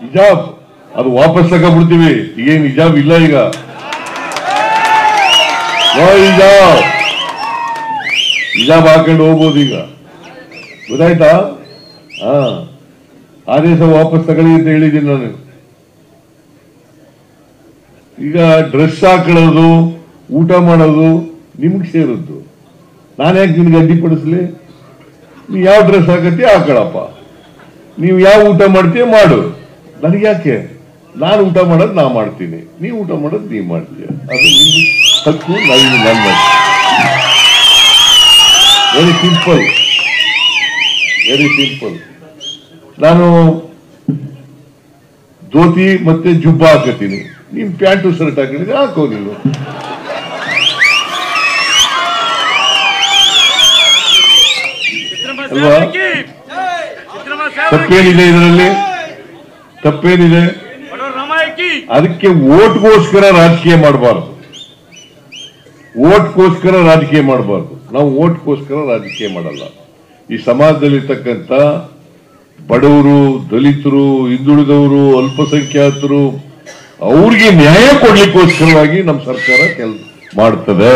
ಹಿಜಾಬ್ ಅದು ವಾಪಸ್ ತಗೊಂಡ್ಬಿಡ್ತೀವಿ. ಈಗೇನು ಹಿಜಾಬ್ ಇಲ್ಲ. ಈಗ ಹಿಜಾಬ್ ಹಾಕೊಂಡು ಹೋಗ್ಬೋದು. ಈಗ ಗೊತ್ತಾಯ್ತಾ? ಆದೇಶ ವಾಪಸ್ ತಗೊಳ್ಳಿ ಅಂತ ಹೇಳಿದ್ದೀನಿ ನಾನು. ಈಗ ಡ್ರೆಸ್ ಹಾಕೊಳ್ಳೋದು, ಊಟ ಮಾಡೋದು ನಿಮ್ಗೆ ಸೇರಿದ್ದು. ನಾನು ಯಾಕೆ ನಿಮ್ಗೆ ಅಡ್ಡಿಪಡಿಸ್ಲಿ? ನೀವು ಯಾವ ಡ್ರೆಸ್ ಹಾಕತ್ತೀಯ ಹಾಕೊಳ್ಳಪ್ಪ, ನೀವು ಯಾವ ಊಟ ಮಾಡ್ತೀಯ ಮಾಡು, ನನಗೆ ಯಾಕೆ? ನಾನು ಊಟ ಮಾಡೋದು ನಾ ಮಾಡ್ತೀನಿ, ನೀವು ಊಟ ಮಾಡೋದು ನೀವು ಮಾಡ್ತೀಯ. ಅದು ನಿಮ್ಮ ಹಕ್ಕು, ನಾನು ಮಾಡ್ತೀನಿ. Very simple, very simple. ನಾನು ಧೋತಿ ಮತ್ತೆ ಜುಬ್ಬ ಹಾಕತ್ತೀನಿ, ನೀನ್ ಪ್ಯಾಂಟು ಶರ್ಟ್ ಹಾಕಿದ್ರೆ ಹಾಕೋ. ನೀನು ಅಲ್ವಾ? ತಪ್ಪೇನಿದೆ ಇದರಲ್ಲಿ? ತಪ್ಪೇನಿದೆ? ಅದಕ್ಕೆ ಓಟ್ಗೋಸ್ಕರ ರಾಜಕೀಯ ಮಾಡಬಾರ್ದು. ಓಟ್ಗೋಸ್ಕರ ರಾಜಕೀಯ ಮಾಡಬಾರ್ದು. ನಾವು ಓಟ್ಗೋಸ್ಕರ ರಾಜಕೀಯ ಮಾಡಲ್ಲ. ಈ ಸಮಾಜದಲ್ಲಿರ್ತಕ್ಕಂಥ ಬಡವರು, ದಲಿತರು, ಹಿಂದುಳಿದವರು, ಅಲ್ಪಸಂಖ್ಯಾತರು ಅವ್ರಿಗೆ ನ್ಯಾಯ ಕೊಡ್ಲಿಕ್ಕೋಸ್ಕರವಾಗಿ ನಮ್ಮ ಸರ್ಕಾರ ಕೆಲಸ ಮಾಡ್ತದೆ.